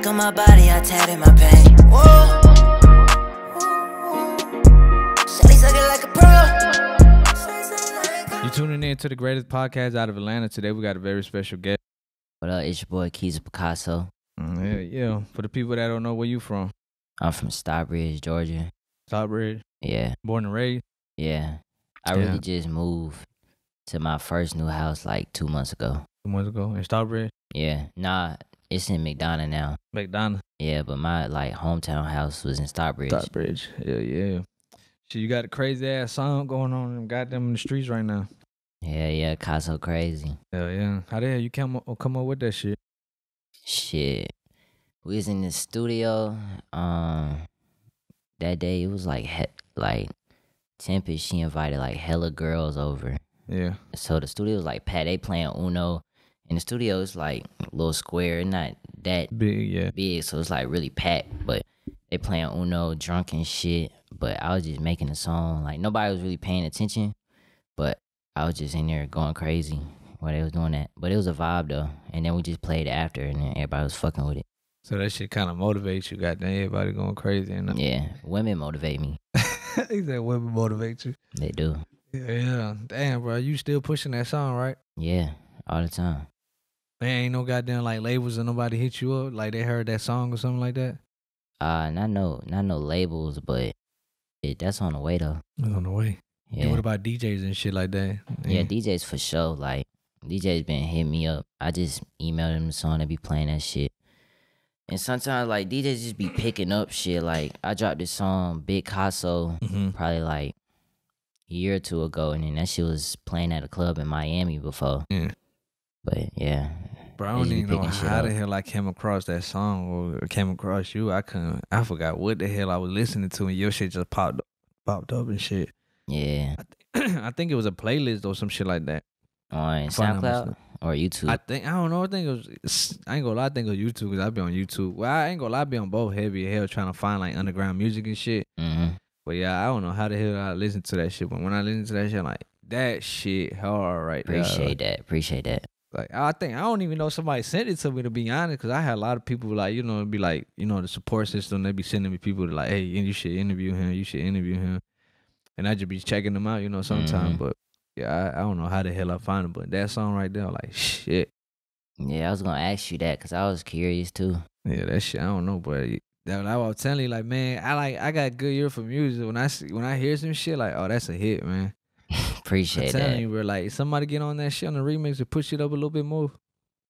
Look on my body, I tatted my pain. Whoa. Shawty suck it like a pro. You tuning in to the greatest podcast out of Atlanta. Today we got a very special guest. What up, it's your boy Keezus Picasso. Yeah. For the people that don't know where you from. I'm from Stockbridge, Georgia. Stockbridge? Yeah. Born and raised? Yeah. I really just moved to my first new house like 2 months ago. 2 months ago in Stockbridge? Yeah. Nah, it's in McDonough now. McDonough? Yeah, but my like hometown house was in Stockbridge. Stockbridge. Yeah. So you got a crazy ass song going on in goddamn in the streets right now. Yeah, Picasso crazy. Hell yeah. How the hell you come up with that shit? Shit. We was in the studio. That day it was like Tempest. She invited like hella girls over. Yeah. So the studio was like packed. They playing Uno, and the studio is like a little square, not that big. So it's like really packed. But they playing Uno, drunk and shit. But I was just making a song. Like nobody was really paying attention, but I was just in there going crazy while they was doing that. But it was a vibe though. And then we just played after, and then everybody was fucking with it. So that shit kind of motivates you. Goddamn, everybody going crazy. And Yeah, women motivate me. He said women motivate you. They do. Yeah. Damn, bro. You still pushing that song, right? Yeah, all the time. Man, ain't no goddamn like labels or nobody hit you up like they heard that song or something like that. Not no labels, but that's on the way though. It's on the way. Yeah. And what about DJs and shit like that? Yeah, DJs for sure. Like DJs been hitting me up. I just emailed them the song. They be playing that shit. And sometimes like DJs just be picking up shit. Like I dropped this song Big Picasso probably like a year or two ago, and then that shit was playing at a club in Miami before. Yeah. But yeah. Bro, I don't even know how the hell I came across that song or came across you. I forgot what the hell I was listening to, and your shit just popped up and shit. Yeah. I think it was a playlist or some shit like that. On SoundCloud or YouTube? I don't know. I think it was, I ain't gonna lie, I think it was YouTube because I be on YouTube. Well, I ain't gonna lie, I be on both heavy as hell trying to find like underground music and shit. But yeah, I don't know how the hell I listen to that shit. But when I listen to that shit, I'm like, that shit hard right there. Appreciate that. Like, I don't even know somebody sent it to me, to be honest, because I had a lot of people like, it'd be like, the support system, they be sending me people to like, hey, you should interview him. And I just be checking them out, sometimes. But yeah, I don't know how the hell I find it, but that song right there, like, shit. Yeah, I was gonna ask you that because I was curious too. Yeah, that shit, I don't know, but that I was telling you, like, man, I got a good ear for music. When I hear some shit, like, oh, that's a hit, man. Appreciate that. I'm telling you, bro, like, somebody get on that shit on the remix and push it up a little bit more,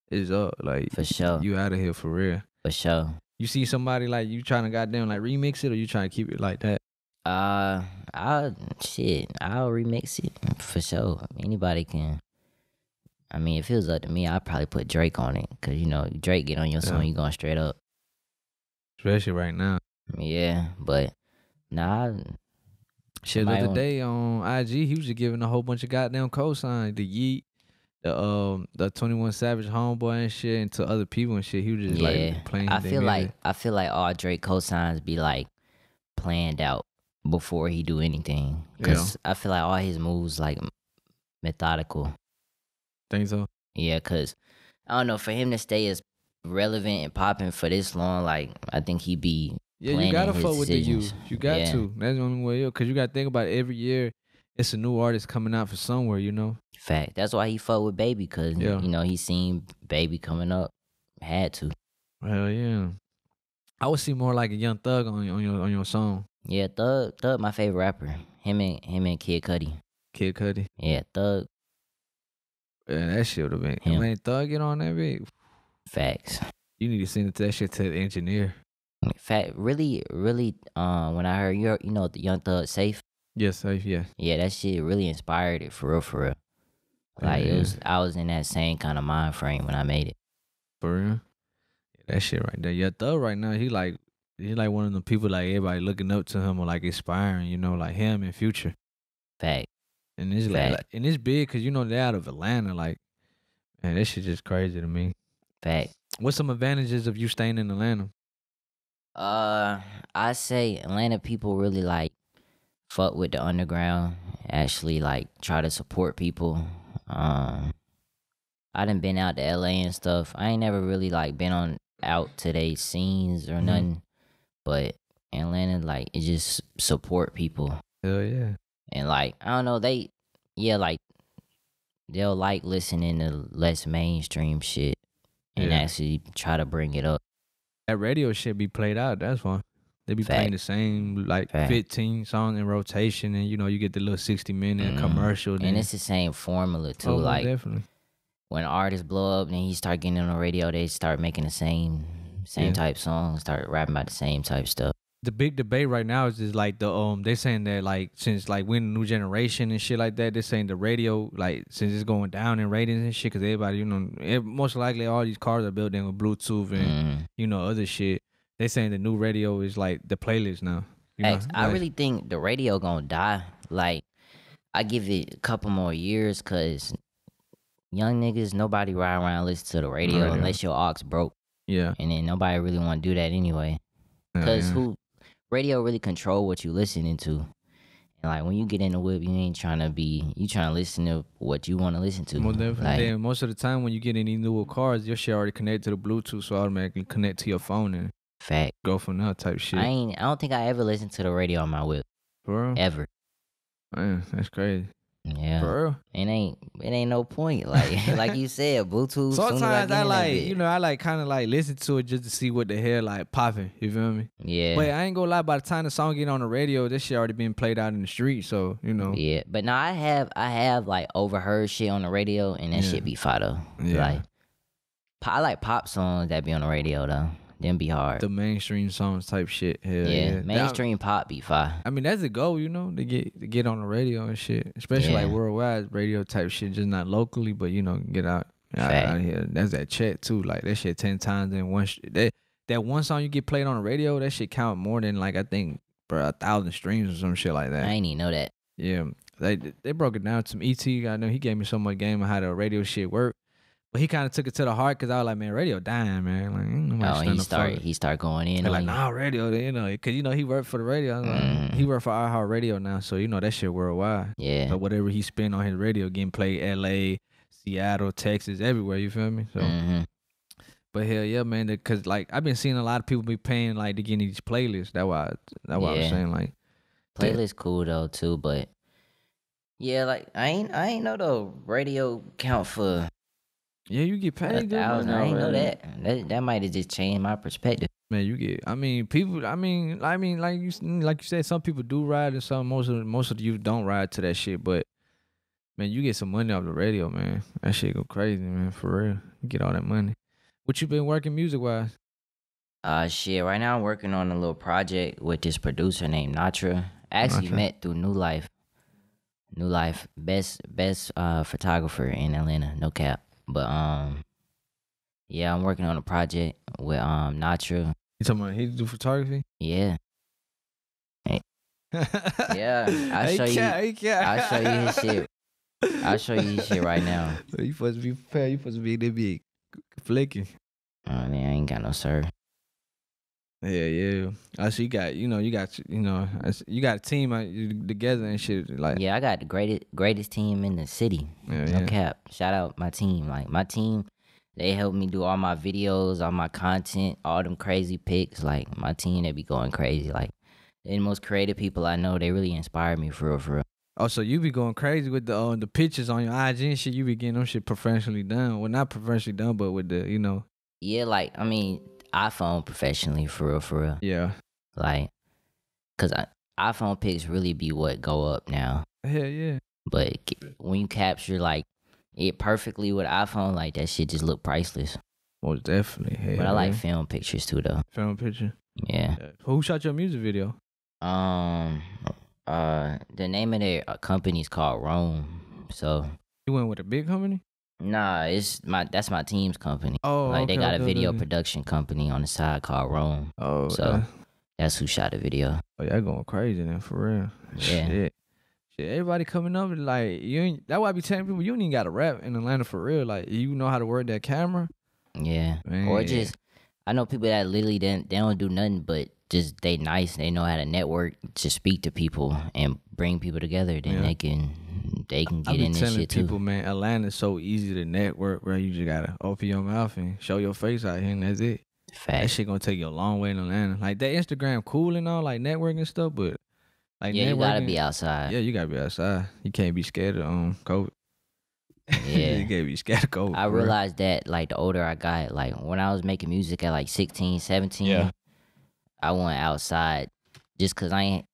it's up. Like, for sure. You out of here for real. For sure. You see somebody like you trying to goddamn like remix it, or you trying to keep it like that? I'll remix it for sure. Anybody can. I mean, if it was up to me, I'd probably put Drake on it, cause Drake get on your song, you going straight up. Especially right now. Yeah, but nah. Shit, the other day on IG, he was just giving a whole bunch of goddamn cosigns. The Yeet, the 21 Savage homeboy and shit, and to other people and shit. He was just like playing. I feel like all Drake cosigns be like planned out before he do anything. Cause I feel like all his moves like methodical. Think so? Yeah, cause I don't know, for him to stay as relevant and popping for this long, like I think he be. Yeah, you gotta fuck with the youth. You got to. That's the only way. Cause you gotta think about it, every year, it's a new artist coming out for somewhere. Fact. That's why he fuck with Baby, cause he seen Baby coming up. Had to. Hell yeah. I would see more like a Young Thug on your song. Yeah, Thug, my favorite rapper. Him and Kid Cudi. Kid Cudi. Yeah, Thug. Yeah, that shit would have been. Man, Thug get on that big. Facts. You need to send that shit to the engineer. Fact, really, when I heard the Young Thug Safe. Yes, Safe, yeah. Yeah, that shit really inspired it for real. Like I was in that same kind of mind frame when I made it. For real? Yeah, that shit right there. Yeah, Thug right now, he like one of the people like everybody looking up to him or like inspiring, like him and Future. Fact. And it's and it's big because they're out of Atlanta. Like, man, that shit just crazy to me. Fact. What's some advantages of you staying in Atlanta? I say Atlanta people really like fuck with the underground. Actually, like try to support people. I done been out to LA and stuff. I ain't never really like been on out to their scenes or nothing. But in Atlanta, like, it just support people. Hell yeah. And like, I don't know, like they'll like listening to less mainstream shit and actually try to bring it up. That radio shit be played out, that's why. They be playing the same, like, 15 songs in rotation, and, you know, you get the little 60-minute commercial. And it's the same formula, too. Like, definitely. When artists blow up, then he start getting on the radio, they start making the same type songs, start rapping about the same type stuff. The big debate right now is just like they saying that, like, since like we're in the new generation and shit like that, they're saying the radio, like, since it's going down in ratings and shit, because everybody, you know, most likely all these cars are built in with Bluetooth and you know, other shit. They saying the new radio is like the playlist now. You know? I really think the radio gonna die. Like, I give it a couple more years, cause young niggas, nobody ride around listen to the radio unless your aux broke. Yeah, and then nobody really want to do that anyway. Cause radio really control what you listening to. And like, when you get in the whip, you ain't trying to listen to what you want to listen to. Most definitely. Like, then most of the time when you get in these newer cars, your shit already connected to the Bluetooth, so automatically connect to your phone and go from that type shit. I don't think I ever listened to the radio on my whip. For real? Ever. Man, that's crazy. Yeah. For real? It ain't no point. Like you said, Bluetooth. Sometimes I like kind of like listen to it just to see what the hell like popping. You feel me? Yeah. But I ain't gonna lie, by the time the song get on the radio, this shit already been played out in the street. So, you know. Yeah. But now I have like overheard shit on the radio, and that shit be fire though. Yeah. Like, I like pop songs that be on the radio though. Them be hard. The mainstream songs type shit. Hell yeah. Mainstream pop be fire. I mean, that's the goal, you know, to get on the radio and shit. Especially like worldwide radio type shit, just not locally, but, you know, get out here. That's that check too. Like, that shit 10 times in one that one song you get played on the radio, that shit count more than, like, I think, bro, 1,000 streams or some shit like that. I ain't even know that. Yeah. They broke it down to me. E.T., I know he gave me so much game on how the radio shit work. But he kind of took it to the heart, because I was like, man, radio dying, man. Like, he started going in. Like, nah, radio, you know, because, you know, he worked for the radio. Like, he worked for iHeart Radio now, so, you know, that shit worldwide. Yeah. So whatever he spent on his radio, getting played L.A., Seattle, Texas, everywhere, you feel me? So, but hell yeah, man, because, like, I've been seeing a lot of people be paying, like, to get in these playlists. That's why I was saying, like. Playlist cool, though, too, but, yeah, like, I ain't know the radio count for... Yeah, you get paid. 1,000. I didn't know that. That might have just changed my perspective. Man, you get. I mean, people. Like you said, some people do ride, and some most of the youth don't ride to that shit. But man, you get some money off the radio, man. That shit go crazy, man. For real, you get all that money. What you been working music wise? Shit. Right now, I'm working on a little project with this producer named Natra. I actually met through New Life. New Life, best photographer in Atlanta, no cap. But yeah, I'm working on a project with Natra. You talking about he do photography? Yeah. Hey. Yeah, I'll show you his shit. I'll show you his shit right now. You supposed to be prepared. You supposed to be there, be flicking. Oh man, I ain't got no sir. Yeah. I see. You got a team together and shit. Like, yeah, I got the greatest team in the city. No cap. Shout out my team. Like, my team, they help me do all my videos, all my content, all them crazy pics. Like, my team, they be going crazy. Like, they're the most creative people I know. They really inspire me for real. Oh, so you be going crazy with the pictures on your IG and shit. You be getting them shit professionally done. Well, not professionally done, but with the, you know. Yeah, like, I mean, iPhone professionally, for real. Yeah. Like, because iPhone pics really be what go up now. Hell yeah. But when you capture, like, it perfectly with iPhone, like, that shit just look priceless. Most definitely. Hell, but I like film pictures too, though. Film picture? Yeah. Who shot your music video? The name of their company is called Rome. So you went with a big company? Nah, that's my team's company. Oh, like, they got a video production company on the side called Rome. Oh, so that's who shot the video. Oh, y'all going crazy then, for real. Yeah. Shit, everybody coming up like, that's why I be telling people, you don't even got to rap in Atlanta for real. Like, you know how to work that camera. Yeah. Man. Or just, I know people that literally they don't do nothing but just they nice. They know how to network, to speak to people and bring people together. Then they can get in this shit too. People, man, Atlanta's so easy to network, bro. You just gotta open your mouth and show your face out here, and that's it. That shit gonna take you a long way to land. Like that Instagram cool and all, like networking stuff, but like Yeah, you gotta be outside. Yeah, you gotta be outside. You can't be scared of COVID. Yeah. You can't be scared of COVID. I realized that like the older I got, like when I was making music at like 16, 17, Yeah. I went outside just cause I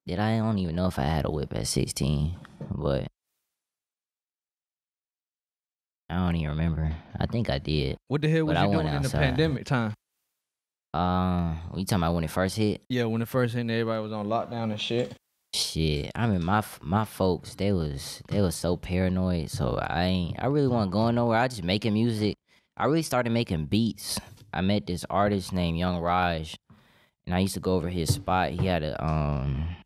don't even know if I had a whip at 16, but I don't even remember. I think I did. What the hell was you doing in the pandemic time? You talking about when it first hit? Yeah, when it first hit, everybody was on lockdown and shit. Shit, I mean my folks, they was so paranoid. So I really wasn't going nowhere. I just making music. I really started making beats. I met this artist named Young Raj, and I used to go over his spot. He had a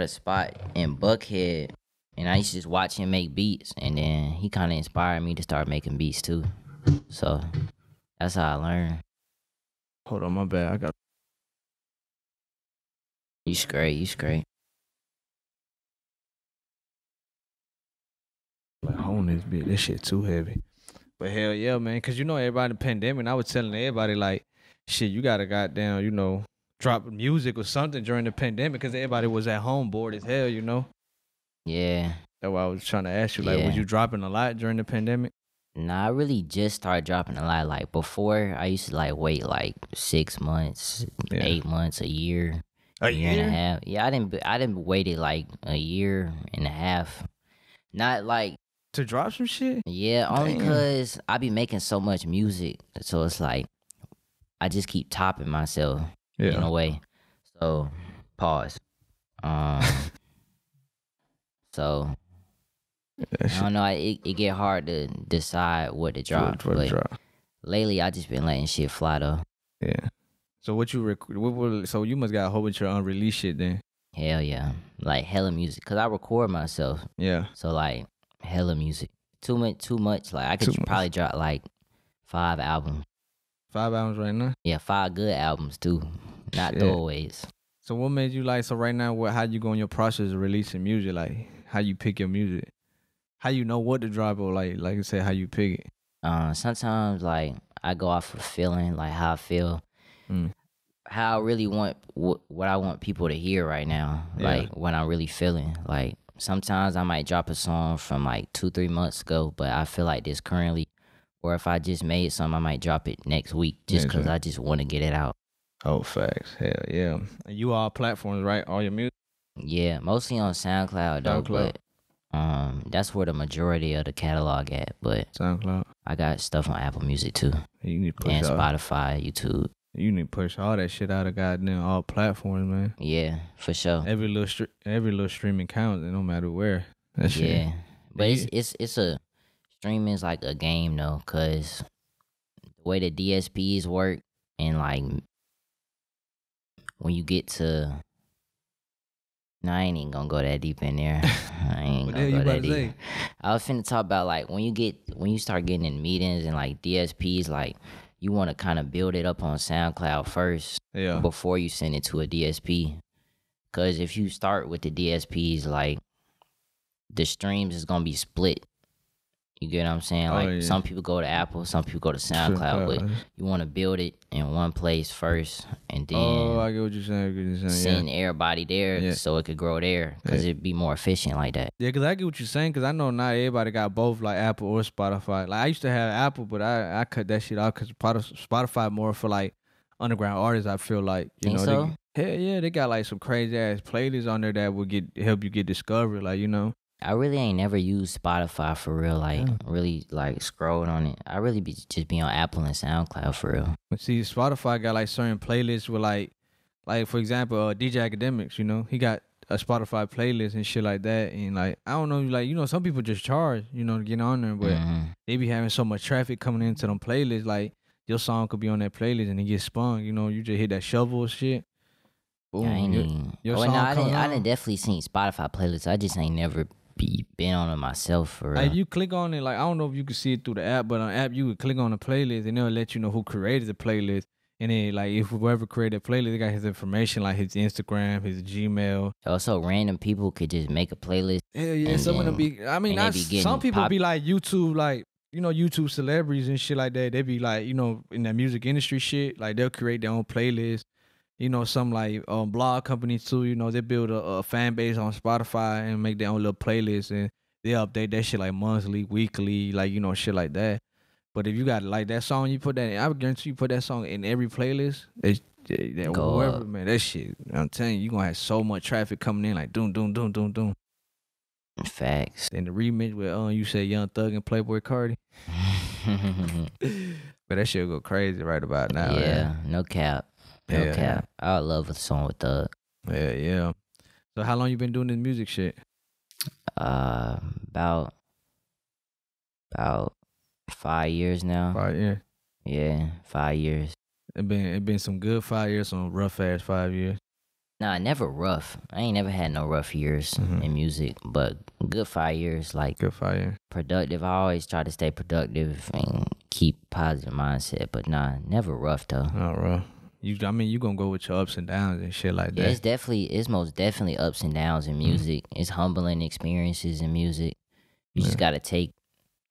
spot in Buckhead, and I used to just watch him make beats, and then he kind of inspired me to start making beats too. So that's how I learned. Hold on, my bad. I got. You straight. Like, hold this bitch. This shit too heavy. But hell yeah, man. Cause you know everybody in the pandemic, I was telling everybody like, shit, you gotta goddamn, you know, drop music or something during the pandemic, cause everybody was at home bored as hell, you know. Yeah. That's why I was trying to ask you, like, was you dropping a lot during the pandemic? Nah, I really just started dropping a lot. Like before, I used to like wait like 6 months, 8 months, a year. A year and a half. Yeah, I didn't wait it like a year and a half. Not like to drop some shit. Yeah, only because I be making so much music, so it's like I just keep topping myself in a way. So pause. So I don't know. It get hard to decide what to drop. Lately, I just been letting shit fly though. Yeah. So so you must got a whole bunch of unreleased shit then. Hell yeah, like hella music. Cause I record myself. Yeah. So like hella music. Too much. Like I could probably drop like 5 albums. 5 albums right now. Yeah, 5 good albums too, not throwaways. So what made you like? So right now, how you go in your process of releasing music? Like how you pick your music? How you know what to drop or like I said, how you pick it? Sometimes like I go off of feeling, like how I feel. How I really want what I want people to hear right now, like what I'm really feeling. Like sometimes I might drop a song from like 2-3 months ago, but I feel like this currently, or if I just made something, I might drop it next week just because I just want to get it out. Oh, facts. Hell yeah. And you all platforms, right? All your music? Yeah, mostly on SoundCloud though, but that's where the majority of the catalog at. But SoundCloud. I got stuff on Apple Music too. You need to push and Spotify, YouTube. You need to push all that shit out of goddamn all platforms, man. Yeah, for sure. Every little streaming counts, no matter where. That shit. Yeah, but it's a streaming is like a game though, cause the way the DSPs work and like when you get to, I ain't even gonna go that deep in there. I ain't gonna go that deep. I was finna talk about like when you start getting in meetings and like DSPs, like you want to kind of build it up on SoundCloud first before you send it to a DSP. Because if you start with the DSPs, like the streams is going to be split. You get what I'm saying? Like some people go to Apple, some people go to SoundCloud, but you want to build it in one place first and then I get what you're saying. Send everybody there so it could grow there because it'd be more efficient like that. Yeah, because I get what you're saying because I know not everybody got both like Apple or Spotify. Like I used to have Apple, but I cut that shit out because Spotify more for like underground artists, I feel like. You know, so? Hell yeah, they got like some crazy ass playlists on there that would help you get discovered, like, you know. I really ain't never used Spotify for real, like really like scrolling on it. I really just be on Apple and SoundCloud for real. But see, Spotify got like certain playlists with like for example, DJ Academics, you know, he got a Spotify playlist and shit like that. And like, I don't know, like, you know, some people just charge, you know, to get on there, but they be having so much traffic coming into them playlists, like your song could be on that playlist and it gets spun, you know, you just hit that shovel shit. Boom. Yeah, I done definitely seen Spotify playlists. I just ain't never been on it myself for real. Like you click on it, like I don't know if you can see it through the app, but on the app you would click on the playlist and it'll let you know who created the playlist. And then like if whoever created the playlist, they got his information, like his Instagram, his Gmail. Also, random people could just make a playlist. Yeah, some of them be. I mean, some people be like YouTube, like you know, YouTube celebrities and shit like that, they be like, you know, in that music industry shit, like they'll create their own playlist. You know, some like blog companies too, you know, they build a fan base on Spotify and make their own little playlist, and they update that shit like monthly, weekly, like, you know, shit like that. But if you got like that song, you put that in, I would guarantee you put that song in every playlist. That Go whoever, up. man, that shit, I'm telling you, gonna have so much traffic coming in, like doom, doom, doom, doom, doom. Facts. Then the remix with you said Young Thug and Playboy Cardi. But that shit go crazy right about now. Yeah, Man. no cap. No Yeah, cap. I would love a song with Thug. Yeah. So how long you been doing this music shit? About 5 years now. 5 years. Yeah, 5 years. It been some good 5 years, some rough ass 5 years. Nah, never rough. I ain't never had no rough years in music, but good 5 years, like Good 5 years. productive. I always try to stay productive and keep positive mindset, but nah, never rough though. Oh, bro. You gonna go with your ups and downs and shit like Yeah, that. it's most definitely ups and downs in music. It's humbling experiences in music. You just gotta take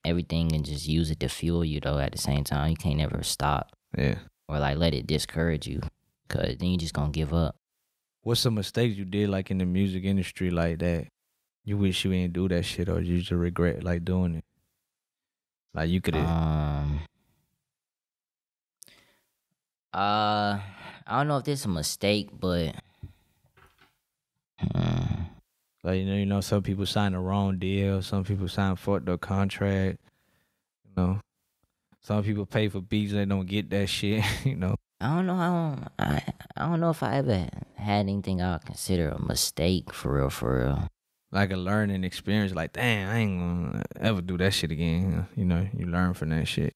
everything and just use it to fuel you though. At the same time, you can't ever stop Yeah. or like let it discourage you, cause then you just gonna give up. What's some mistakes you did like in the music industry like that? You wish you ain't do that shit, or you just regret like doing it? Like you could have. I don't know if this is a mistake, but Like you know, some people sign the wrong deal. Some people sign fucked up contract. You know, some people pay for beats they don't get that shit. You know. I don't know. I don't know if I ever had anything I would consider a mistake for real. Like a learning experience. Like, damn, I ain't gonna ever do that shit again. You know, you learn from that shit.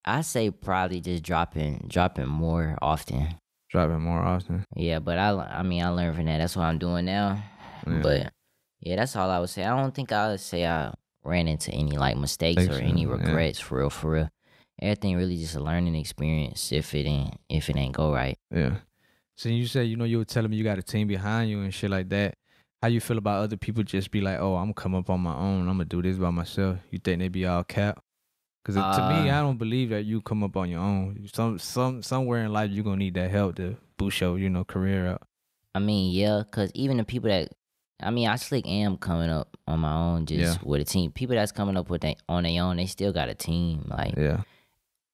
I say probably just dropping more often. Dropping more often. Yeah, but I learned from that. That's what I'm doing now. Yeah. But yeah, that's all I would say. I don't think I would say I ran into any like mistakes or any regrets for real. Everything really just a learning experience if it ain't go right. Yeah. So you said, you know, you were telling me you got a team behind you and shit like that. How you feel about other people just be like, oh, I'm gonna come up on my own. I'm gonna do this by myself. You think they be all cap? Because to me, I don't believe that you come up on your own. Somewhere in life, you're going to need that help to boost your, you know, career out. I mean, yeah, because even the people that, I slick am coming up on my own just with a team. People that's coming up with on their own, they still got a team. Like, yeah.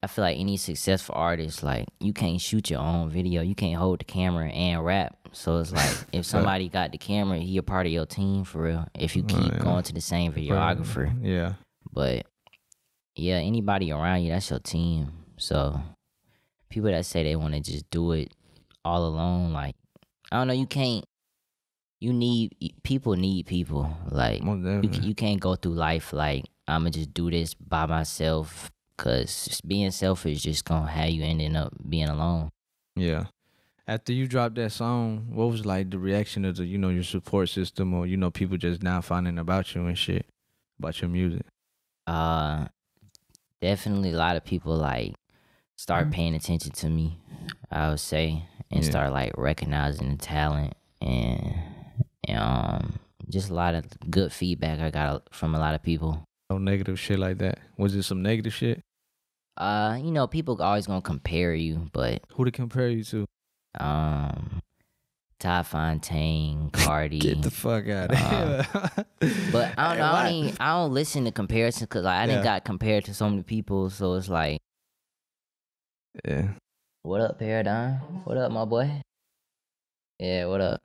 I feel like any successful artist, like, you can't shoot your own video. You can't hold the camera and rap. So it's like, if somebody got the camera, he a part of your team for real. If you keep going to the same videographer. Yeah. But yeah, anybody around you, that's your team. So people that say they want to just do it all alone, like, I don't know, people need people. Like, you can't go through life like, I'm going to just do this by myself, because being selfish just going to have you ending up being alone. Yeah. After you dropped that song, what was like the reaction of the, you know, your support system, or, you know, people just now finding about you and shit, about your music? Definitely a lot of people like start paying attention to me, I would say, and start like recognizing the talent and just a lot of good feedback I got from a lot of people. No negative shit like that. Was it some negative shit? You know, people always gonna compare you, but who to compare you to? Ty Fontaine, Cardi. Get the fuck out of here. But I don't know. I don't listen to comparisons because like, I didn't got compared to so many people. So it's like, yeah. What up, Paradigm? What up, my boy? Yeah, what up?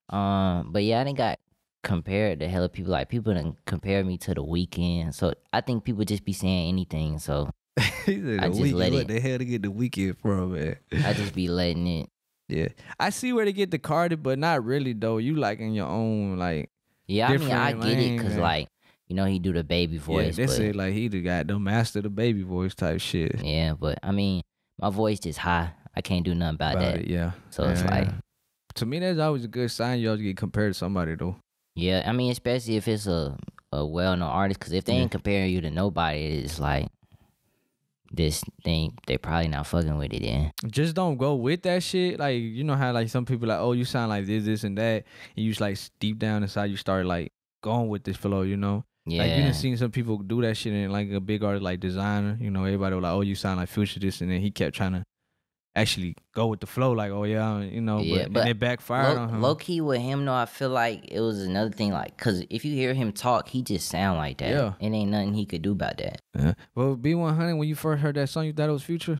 But yeah, I didn't got compared to hella people. Like, people didn't compare me to The Weeknd. So I think people just be saying anything. So I just let it. What the hell to get The Weeknd from, man? I just be letting it. Yeah, I see where they get the Cardi, but not really though. You like in your own like. Yeah, I mean, I get it because like, you know, he do the baby voice. Yeah, they say like he got the master the baby voice type shit. Yeah, but I mean, my voice just high. I can't do nothing about that. Yeah. So it's like, to me, that's always a good sign. You always get compared to somebody though. Yeah, I mean, especially if it's a well-known artist, because if they ain't comparing you to nobody, it's like, this thing, they probably not fucking with it then. Just don't go with that shit. Like, you know how like some people like, oh, you sound like this and that, and you just like deep down inside you start like going with this flow, you know. Yeah. Like you done seen some people do that shit and like a big artist like Designer, you know, everybody was like, oh, you sound like Future this, and then he kept trying to actually go with the flow, like, oh yeah, you know, Yeah, but and it backfired on him. Low key with him though, I feel like it was another thing, like, cause if you hear him talk, he just sound like that. Yeah. It ain't nothing he could do about that. Yeah. Well, B100, when you first heard that song, you thought it was Future?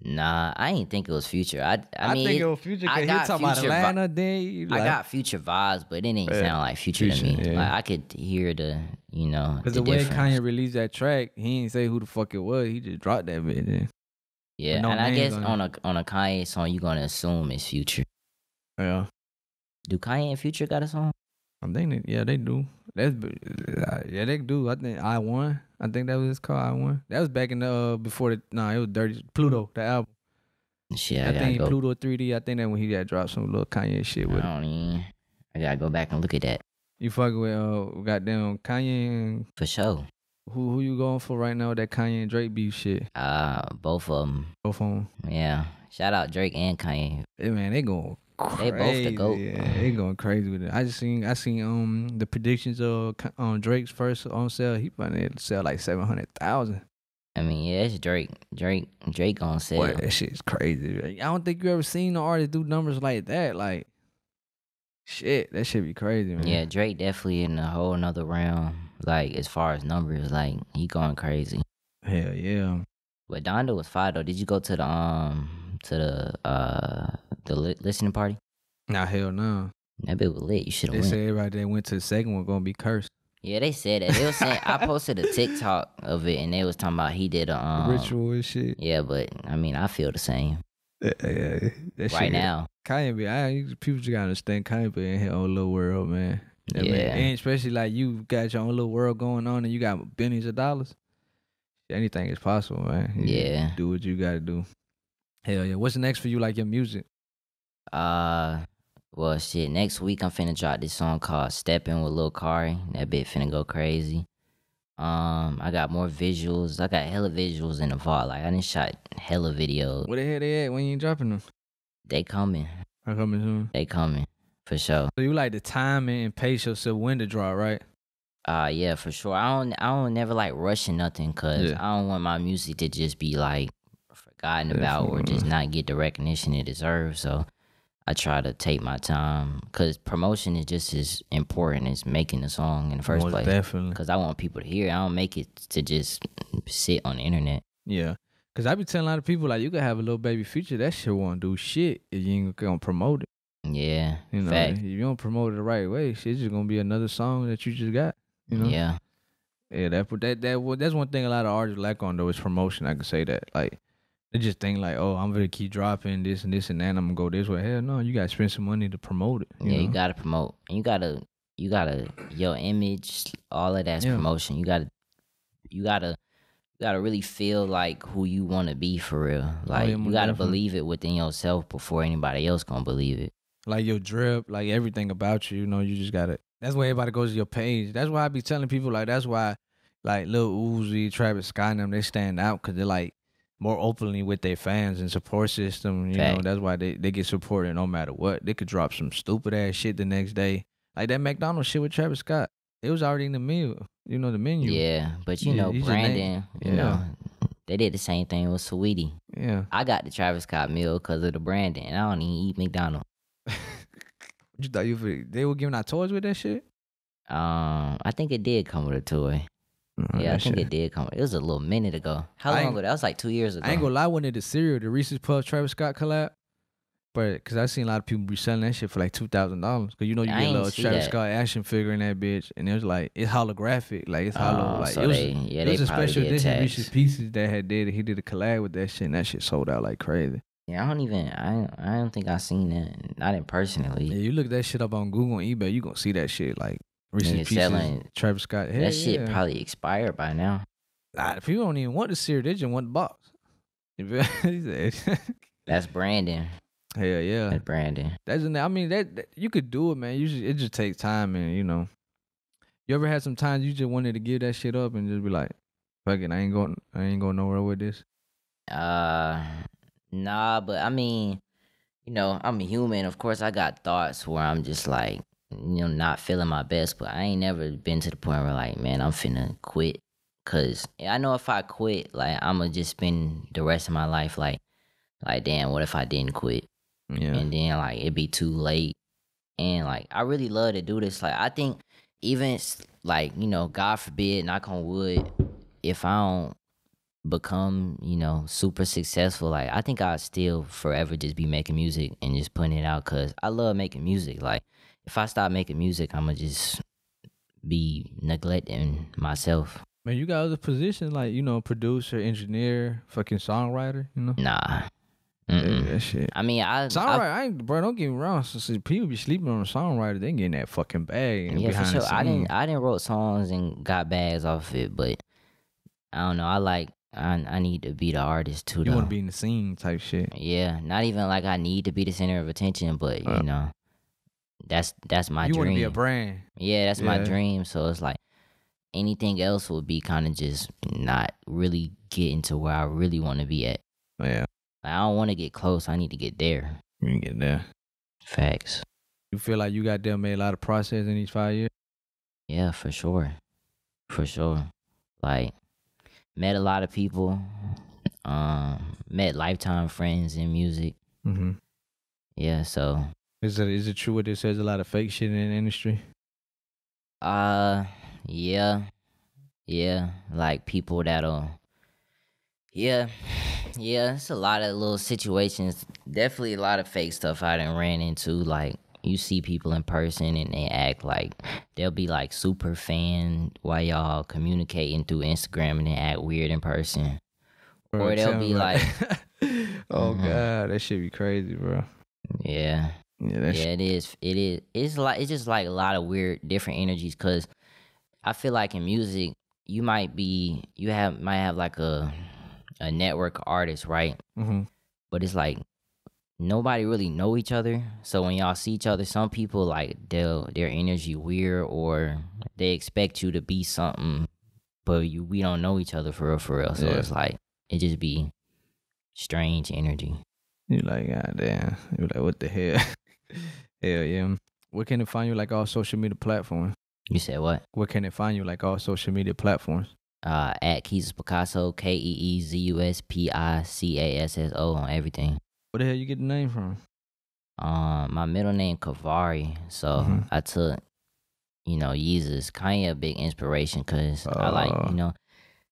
Nah, I ain't think it was Future. I mean, think it was Future I because he got talking about Future Atlanta. Then you I like, got Future vibes, but it didn't sound like Future to me. Yeah. Like I could hear the, you know, because the the way difference. Kanye released that track, he ain't say who the fuck it was. He just dropped that bit. Then. Yeah, no and I names guess on on a Kanye song, you gonna assume it's Future. Yeah. Do Kanye and Future got a song? I think they do. Yeah, they do. I think I1. I think that was his called I1. That was back in the before it was Dirty Pluto, the album. Shit, I think Pluto 3D. I think that when he got dropped some little Kanye shit with it. I gotta go back and look at that. You fucking with goddamn Kanye and For sure. who you going for right now with that Kanye and Drake beef shit? Both of them. Both of them. Yeah. Shout out Drake and Kanye. Hey man, they going crazy. They both the GOAT. Yeah, they going crazy with it. I seen the predictions of Drake's first on sale. He probably sell like 700,000. I mean, yeah, it's Drake. Drake gonna sell. Boy, that shit's crazy. I don't think you ever seen an artist do numbers like that. Like, shit, that shit be crazy, man. Yeah, Drake definitely in a whole nother realm. Like as far as numbers, like he going crazy. Hell yeah. But Donda was fire though. Did you go to the listening party? Nah, hell no. That bit was lit. You should have They went. said everybody that went to the second one gonna be cursed. Yeah, they said that. They was saying I posted a TikTok of it, and they was talking about he did a Ritual and shit. Yeah, but I mean, I feel the same That right shit, now. Kanye people just gotta understand Kanye be in his own little world, man. Yeah. Man, and especially like you got your own little world going on and you got billions of dollars. Anything is possible, man. You Yeah. do what you gotta do. Hell yeah. What's next for you, like your music? Well, shit. Next week I'm finna drop this song called "Steppin" with Lil Kari. That bit finna go crazy. I got more visuals. I got hella visuals in the vault. Like I done shot hella videos. Where the hell they at when you ain't dropping them? They coming. I'm coming soon. They coming for sure. So you like the timing and pace yourself when to draw, right? Yeah, for sure. I don't never like rushing nothing, cause Yeah. I don't want my music to just be like forgotten about or just not get the recognition it deserves. So I try to take my time, cause promotion is just as important as making the song in the first Most place. definitely. Cause I want people to hear it. I don't make it to just sit on the internet. Yeah. Cause I be telling a lot of people like you could have a little baby Future, that shit won't do shit if you ain't gonna promote it. Yeah, You know, fact. if you don't promote it the right way, shit's just gonna be another song that you just got. You know? Yeah, Yeah, that's one thing a lot of artists lack on though is promotion. I can say that. Like they just think like, oh, I'm gonna keep dropping this and this and that, and I'm gonna go this way. Hell no, you gotta spend some money to promote it. You know? you gotta promote. And you gotta your image, all of that's promotion. You gotta really feel like who you want to be for real. Like yeah, you gotta definitely. believe it within yourself before anybody else gonna believe it. Like your drip, like everything about you, you know, you just gotta. That's why everybody goes to your page. That's why I be telling people like that's why like Lil Uzi, Travis Scott, and them they stand out because they're like more openly with their fans and support system. You know, Fact. that's why they get supported no matter what. They could drop some stupid ass shit the next day, like that McDonald's shit with Travis Scott. It was already in the meal, you know, the menu. Yeah, but you Yeah, know, he's a Brandon, name. you Yeah. know, they did the same thing with Saweetie. Yeah. I got the Travis Scott meal because of the Brandon, and I don't even eat McDonald's. You thought they were giving out toys with that shit? I think it did come with a toy. Yeah, I think it did come. It was a little minute ago. How long ago? That was like 2 years ago. I ain't gonna lie, when it the cereal, the Reese's Puffs Travis Scott collab. But cause I seen a lot of people be selling that shit for like $2,000. Cause you know you I get a ain't little see Travis that. Scott action figure in that bitch, and it was like it's holographic, like it's hollow. Like so it was, they it was a probably special did edition tags. Reese's Pieces that he did a collab with that shit, and that shit sold out like crazy. Yeah, I don't think I seen that. Not in personally. Yeah, you look that shit up on Google and eBay, you gonna see that shit like Reese's Niggas Pieces, selling- Travis Scott. Hell That shit yeah. probably expired by now. Nah, people don't even want the cereal, they just want the box. You feel- He said, That's Brandon. hell yeah. That's Brandon. I mean that you could do it, man. It just takes time, and you know. You ever had some times you just wanted to give that shit up and just be like, fuck it, I ain't going nowhere with this. Nah, but I mean, you know, I'm human. Of course, I got thoughts where I'm just like, not feeling my best, but I ain't never been to the point where like, man, I'm finna quit. Cause I know if I quit, like I'ma just spend the rest of my life like damn, what if I didn't quit? Yeah. And then like it'd be too late. And like I really love to do this. Like I think even like, God forbid, knock on wood, if I don't become, super successful, like I think I'll still forever just be making music and just putting it out because I love making music. Like if I stop making music, I'ma just be neglecting myself. Man, you got other positions like, producer, engineer, fucking songwriter, Nah. Yeah, that shit. I mean, songwriter, bro, don't get me wrong. So people be sleeping on a songwriter, they getting that fucking bag. And yeah, for sure. I didn't wrote songs and got bags off it, but I don't know. I need to be the artist too. You want to be in the scene type shit. Yeah, not even like I need to be the center of attention, but that's my dream. You want to be a brand. Yeah, that's my dream. So it's like anything else would be kind of just not really getting to where I really want to be at. Yeah. Like, I don't want to get close. I need to get there. You can get there. Facts. You feel like you got there made a lot of progress in these 5 years? Yeah, for sure. For sure. Like, met a lot of people. Met lifetime friends in music. Mm-hmm. Yeah, so. Is it true what they says a lot of fake shit in the industry? Yeah. Like people that'll. Yeah, it's a lot of little situations. Definitely a lot of fake stuff I done ran into. Like, you see people in person and they act like they'll be like super fan while y'all communicating through Instagram and they act weird in person. Bro, or they'll be like, oh God, that shit be crazy, bro. Yeah. It is. It's just like a lot of weird different energies because I feel like in music you might have like a network of artists, right? Mm-hmm. But it's like nobody really know each other. So when y'all see each other, some people like their energy weird or they expect you to be something, but we don't know each other for real. So it's like it just be strange energy. You like, God damn. You like, what the hell? Hell yeah. Where can it find you like all social media platforms? You said what? Where can it find you like all social media platforms? At Keezus Picasso, Keezus Picasso on everything. Where the hell you get the name from? My middle name Kavari, so I took, Yeezus, Kanye a big inspiration because I like,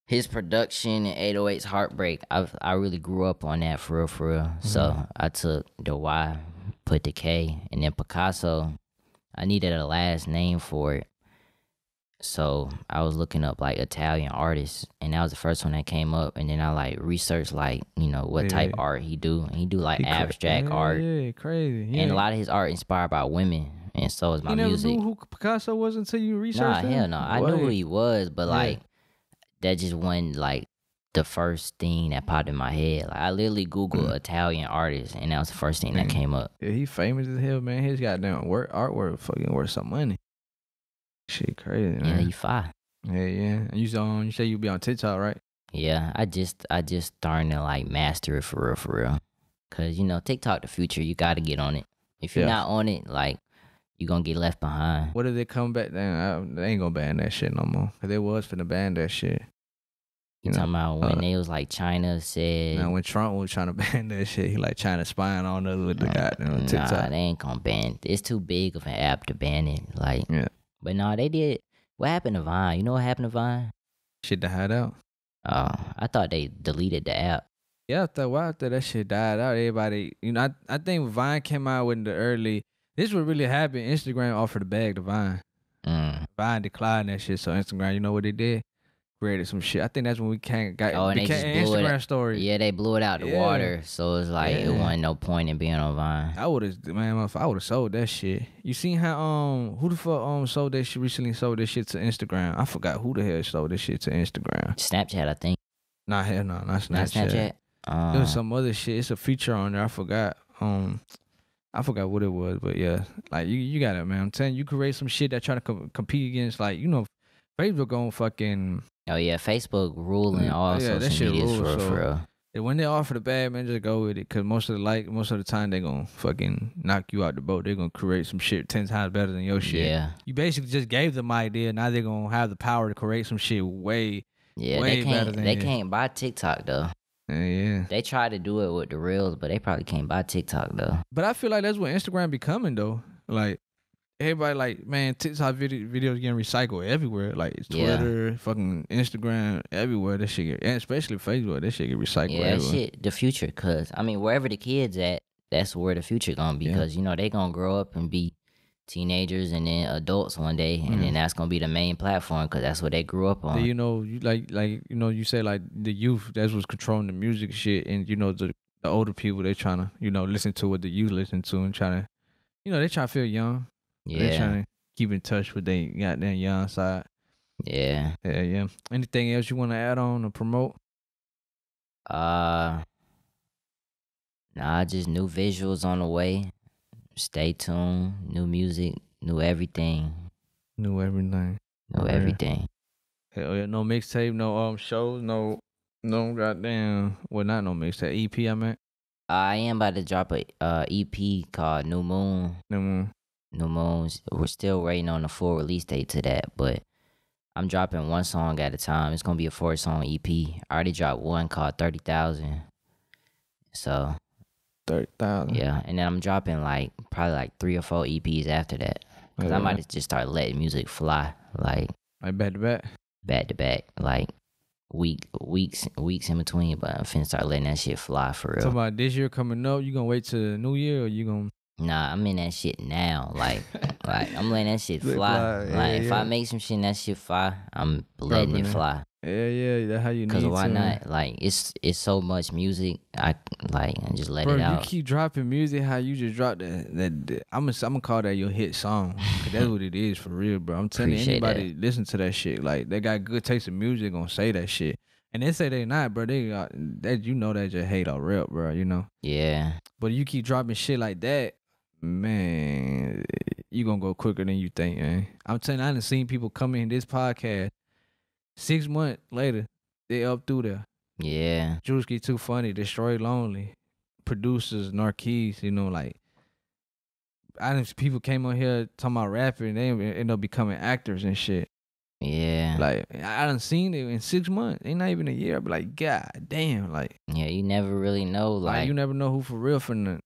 his production and 808's Heartbreak. I really grew up on that for real. So I took the Y, put the K, and then Picasso. I needed a last name for it. So I was looking up like Italian artists, and that was the first one that came up. And then I like researched like what type art he do. And he do like abstract art. Yeah, crazy. Yeah. And a lot of his art inspired by women, and so is my music. You never knew who Picasso was until you researched him? Nah, hell no. I knew who he was, but like that just wasn't like the first thing that popped in my head. Like I literally Googled Italian artists, and that was the first thing that came up. Yeah, he famous as hell, man. His goddamn artwork fucking worth some money. Shit crazy, man. Yeah, he fine. Yeah. And you say you be on TikTok, right? Yeah, I just starting to like master it for real. Cause TikTok the future. You got to get on it. If you're not on it, like you gonna get left behind. What if they come back? Then they ain't gonna ban that shit no more. Cause they was finna ban that shit. You talking about when they was like China said? Now when Trump was trying to ban that shit, he like China spying on us with the goddamn TikTok. Nah, they ain't gonna ban it. It's too big of an app to ban it. Like, but no, they did. What happened to Vine? You know what happened to Vine? Shit died out. Oh, I thought they deleted the app. Yeah, after that shit died out, everybody, I think Vine came out with the early. This what really happened. Instagram offered to bag to Vine. Vine declined that shit, so Instagram, you know what they did? Created some shit. I think that's when we became and they just blew Instagram it. Story. Yeah, they blew it out the water, so it's like it wasn't no point in being on Vine. I would have sold that shit. You seen how who the fuck sold that shit recently? Sold this shit to Instagram. I forgot who the hell sold this shit to Instagram. Snapchat, I think. Nah, hell no, not Snapchat. Not Snapchat. There was some other shit. It's a feature on there. I forgot. I forgot what it was, but yeah, like you got it, man. I'm telling you, you create some shit that try to compete against, like Facebook going fucking. Oh yeah, Facebook ruling all social medias for real. And when they offer the bag, man, just go with it. Cause most of the time they gonna fucking knock you out the boat. They gonna create some shit 10 times better than your shit. Yeah. You basically just gave them my idea. Now they're gonna have the power to create some shit way better than they can't buy TikTok though. Yeah. They try to do it with the reels, but they probably can't buy TikTok though. But I feel like that's what Instagram becoming though. Like everybody like, man, TikTok videos getting recycled everywhere. Like Twitter, fucking Instagram, everywhere. That shit and especially Facebook, that shit get recycled everywhere. That shit the future. Cause I mean, wherever the kids at, that's where the future gonna be. Cause you know they gonna grow up and be teenagers and then adults one day, and then that's gonna be the main platform because that's what they grew up on. You know, you like you know, you say like the youth, that's what's controlling the music shit, and you know the older people, they trying to, you know, listen to what the youth listen to and trying to, you know, they trying to feel young. They trying to keep in touch with their goddamn young side. Yeah. Anything else you want to add on or promote? Nah, just new visuals on the way. Stay tuned. New music, new everything. New everything. Everything. Hell yeah, no mixtape, no shows, no goddamn. Well, not no mixtape. EP, I meant. I am about to drop a EP called New Moon. New Moons. We're still waiting on the full release date to that, but I'm dropping one song at a time. It's gonna be a 4-song EP. I already dropped one called 30,000. So 30,000. Yeah, and then I'm dropping probably 3 or 4 EPs after that. Cause I might just start letting music fly, like back to back, like weeks in between. But I'm finna start letting that shit fly for real. So about this year coming up, you gonna wait till the new year or you gonna? Nah, I'm in that shit now. Like I'm letting that shit fly. If I make some shit and that shit fly, I'm letting it fly. Yeah, that's how you need to. Cause why not? Like it's so much music. I just let it out. You keep dropping music. How you just dropped that I'm gonna call that your hit song. Cause that's what it is for real, bro. I'm telling you, anybody listen to that shit. Like they got good taste in music, gonna say that shit. And they say they not, bro. They got that. You know that just hate or rep, bro. You know. Yeah. But you keep dropping shit like that, man. You gonna go quicker than you think, man. I'm telling you, I done seen people come in this podcast. 6 months later, they up through there. Yeah. Drewski Too Funny, Destroy Lonely, producers, Narkees, you know, like I done people came on here talking about rapping and they end up becoming actors and shit. Yeah. Like I done seen it in 6 months. Ain't not even a year. I be like, God damn, like yeah, you never really know, like you never know who for real finna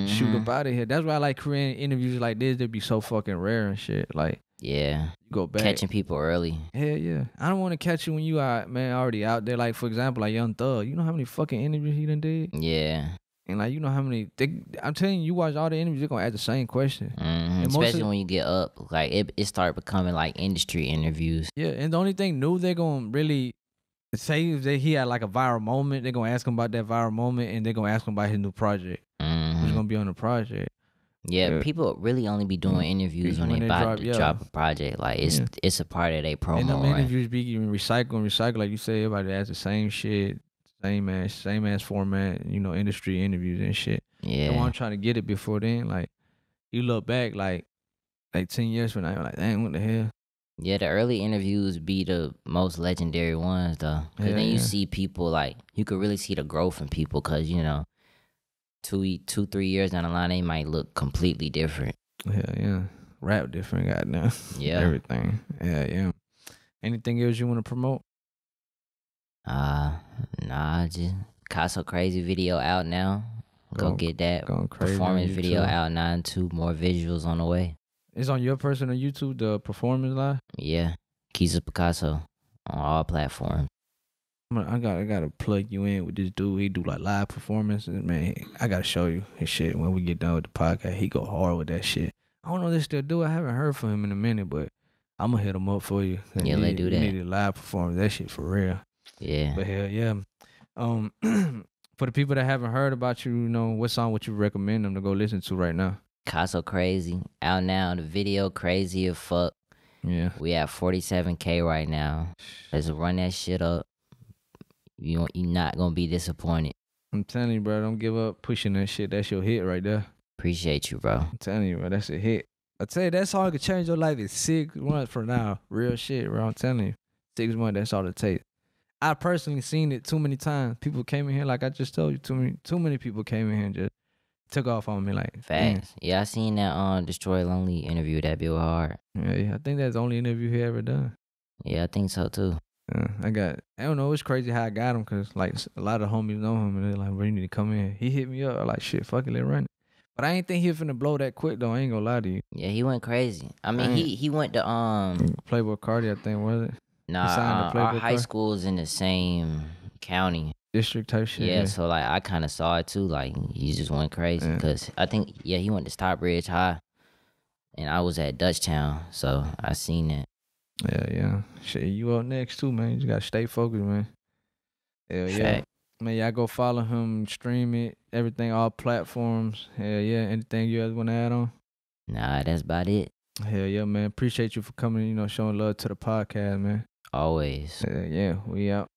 shoot up out of here. That's why I like creating interviews like this. They be so fucking rare and shit. Like yeah, you go back catching people early. Hell yeah, I don't want to catch you when you are already out there. Like for example, like Young Thug. You know how many fucking interviews he done did? Yeah. And like you know how many? I'm telling you, you watch all the interviews, they're gonna ask the same question. Especially when you get up, like it start becoming like industry interviews. Yeah, and the only thing new they're gonna really say is that he had like a viral moment. They're gonna ask him about that viral moment, and they're gonna ask him about his new project. Who's gonna be on the project? Yeah, people really only be doing interviews when they about to drop a project. Like it's a part of their promo. And them interviews be recycle. Like you say, everybody has the same shit, same ass format. You know, industry interviews and shit. Yeah. And I'm trying to get it before then. Like you look back, like 10 years from now, you're like, dang, what the hell? Yeah, the early interviews be the most legendary ones though, because then you see people like you could really see the growth in people, because you know. 2-3 years down the line, they might look completely different. Yeah. Rap different, goddamn. Yeah. Everything. Yeah. Anything else you want to promote? Nah, just Picasso Crazy video out now. Go get that performance video out now, and 2 more visuals on the way. It's on your personal YouTube, the performance live? Yeah. Keezus Picasso on all platforms. I gotta plug you in with this dude. He do like live performances, man. I gotta show you his shit when we get done with the podcast. He go hard with that shit. I don't know if they still do it. I haven't heard from him in a minute, but I'm gonna hit him up for you. Yeah, let's do that. Need a live performance. That shit for real. Yeah. But hell yeah. For the people that haven't heard about you, you know, what song would you recommend them to go listen to right now? Picasso Crazy out now. The video crazy as fuck. Yeah. We at 47K right now. Let's run that shit up. You're not gonna be disappointed. I'm telling you, bro, don't give up pushing that shit. That's your hit right there. Appreciate you, bro. I'm telling you, bro, that's a hit. I tell you, that song could change your life in 6 months from now. Real shit, bro. I'm telling you. 6 months, that's all it takes. I personally seen it too many times. People came in here, like I just told you, too many people came in here and just took off on me, like Facts. Yeah, I seen that Destroy Lonely interview. That be hard. Yeah, I think that's the only interview he ever done. Yeah, I think so too. I don't know, it's crazy how I got him, cause like a lot of homies know him and they're like, bro, you need to come in. He hit me up, I'm like, shit, fuck it, let's run it. But I ain't think he was finna blow that quick though. I ain't gonna lie to you. Yeah, he went crazy. I mean, he went to Playboy Cardi, I think, was it? Nah, our high school is in the same county. District type shit. Yeah, so like I kind of saw it too. Like he just went crazy because I think he went to Stockbridge High, and I was at Dutchtown, so I seen it. Yeah. Shit, you up next too, man. You just gotta stay focused, man. Hell yeah. Man, y'all go follow him, stream it, everything, all platforms. Hell yeah. Anything you guys want to add on? Nah, that's about it. Hell yeah, man. Appreciate you for coming, showing love to the podcast, man. Always. Yeah, we out.